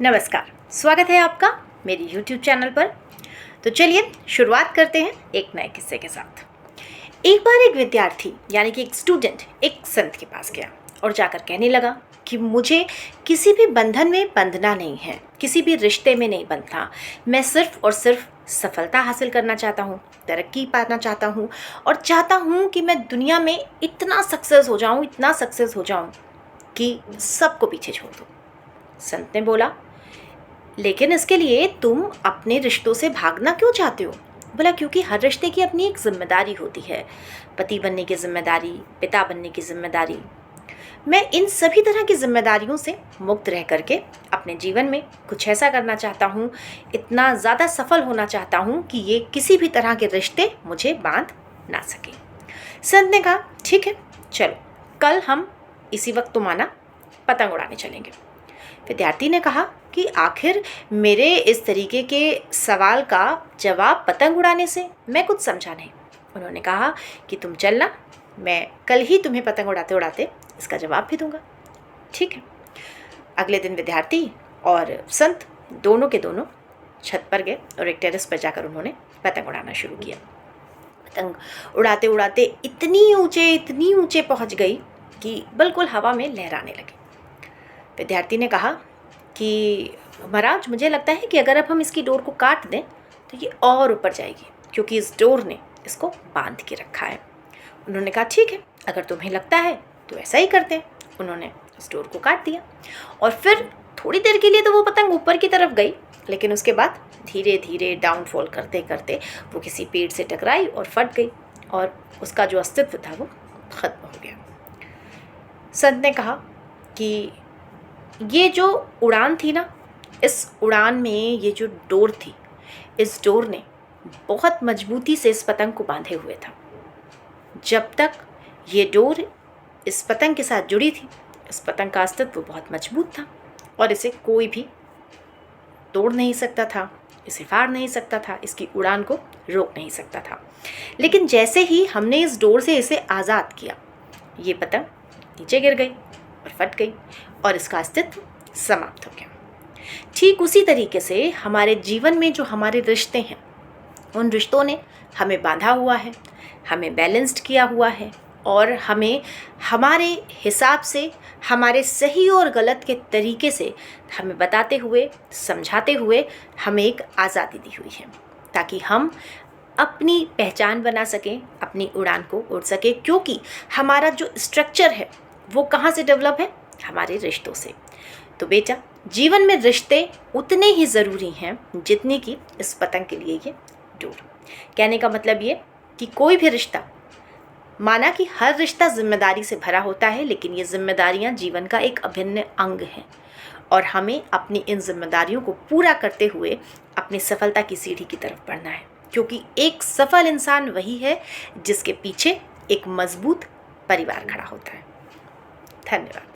नमस्कार, स्वागत है आपका मेरे YouTube चैनल पर। तो चलिए शुरुआत करते हैं एक नए किस्से के साथ। एक बार एक विद्यार्थी यानी कि एक स्टूडेंट एक संत के पास गया और जाकर कहने लगा कि मुझे किसी भी बंधन में बंधना नहीं है, किसी भी रिश्ते में नहीं बंधना। मैं सिर्फ और सिर्फ सफलता हासिल करना चाहता हूँ, तरक्की पाना चाहता हूँ और चाहता हूँ कि मैं दुनिया में इतना सक्सेस हो जाऊँ कि सबको पीछे छोड़ दूँ। संत ने बोला, लेकिन इसके लिए तुम अपने रिश्तों से भागना क्यों चाहते हो? बोला, क्योंकि हर रिश्ते की अपनी एक जिम्मेदारी होती है, पति बनने की जिम्मेदारी, पिता बनने की जिम्मेदारी। मैं इन सभी तरह की जिम्मेदारियों से मुक्त रह करके अपने जीवन में कुछ ऐसा करना चाहता हूँ, इतना ज़्यादा सफल होना चाहता हूँ कि ये किसी भी तरह के रिश्ते मुझे बांध ना सके। संत ने कहा, ठीक है, चलो कल हम इसी वक्त तुमाना पतंग उड़ाने चलेंगे। विद्यार्थी ने कहा कि आखिर मेरे इस तरीके के सवाल का जवाब पतंग उड़ाने से मैं कुछ समझा नहीं। उन्होंने कहा कि तुम चलना, मैं कल ही तुम्हें पतंग उड़ाते उड़ाते इसका जवाब भी दूंगा। ठीक है। अगले दिन विद्यार्थी और संत दोनों के दोनों छत पर गए और एक टेरेस पर जाकर उन्होंने पतंग उड़ाना शुरू किया। पतंग उड़ाते उड़ाते इतनी ऊंचे पहुंच गई कि बिल्कुल हवा में लहराने लगी। विद्यार्थी ने कहा कि महाराज, मुझे लगता है कि अगर अब हम इसकी डोर को काट दें तो ये और ऊपर जाएगी, क्योंकि इस डोर ने इसको बांध के रखा है। उन्होंने कहा, ठीक है, अगर तुम्हें लगता है तो ऐसा ही करते हैं। उन्होंने इस डोर को काट दिया और फिर थोड़ी देर के लिए तो वो पतंग ऊपर की तरफ गई, लेकिन उसके बाद धीरे धीरे डाउनफॉल करते करते वो किसी पेड़ से टकराई और फट गई और उसका जो अस्तित्व था वो खत्म हो गया। संत ने कहा कि ये जो उड़ान थी ना, इस उड़ान में ये जो डोर थी, इस डोर ने बहुत मजबूती से इस पतंग को बांधे हुए था। जब तक ये डोर इस पतंग के साथ जुड़ी थी, इस पतंग का अस्तित्व बहुत मजबूत था और इसे कोई भी तोड़ नहीं सकता था, इसे फाड़ नहीं सकता था, इसकी उड़ान को रोक नहीं सकता था। लेकिन जैसे ही हमने इस डोर से इसे आज़ाद किया, ये पतंग नीचे गिर गई और फट गई और इसका अस्तित्व समाप्त हो गया। ठीक उसी तरीके से हमारे जीवन में जो हमारे रिश्ते हैं, उन रिश्तों ने हमें बांधा हुआ है, हमें बैलेंस्ड किया हुआ है और हमें हमारे हिसाब से, हमारे सही और गलत के तरीके से हमें बताते हुए, समझाते हुए हमें एक आज़ादी दी हुई है, ताकि हम अपनी पहचान बना सकें, अपनी उड़ान को उड़ सकें। क्योंकि हमारा जो स्ट्रक्चर है वो कहाँ से डेवलप है? हमारे रिश्तों से। तो बेटा, जीवन में रिश्ते उतने ही ज़रूरी हैं जितने कि इस पतंग के लिए ये डोर। कहने का मतलब ये कि कोई भी रिश्ता, माना कि हर रिश्ता जिम्मेदारी से भरा होता है, लेकिन ये जिम्मेदारियां जीवन का एक अभिन्न अंग है और हमें अपनी इन जिम्मेदारियों को पूरा करते हुए अपनी सफलता की सीढ़ी की तरफ बढ़ना है। क्योंकि एक सफल इंसान वही है जिसके पीछे एक मजबूत परिवार खड़ा होता है। धन्यवाद।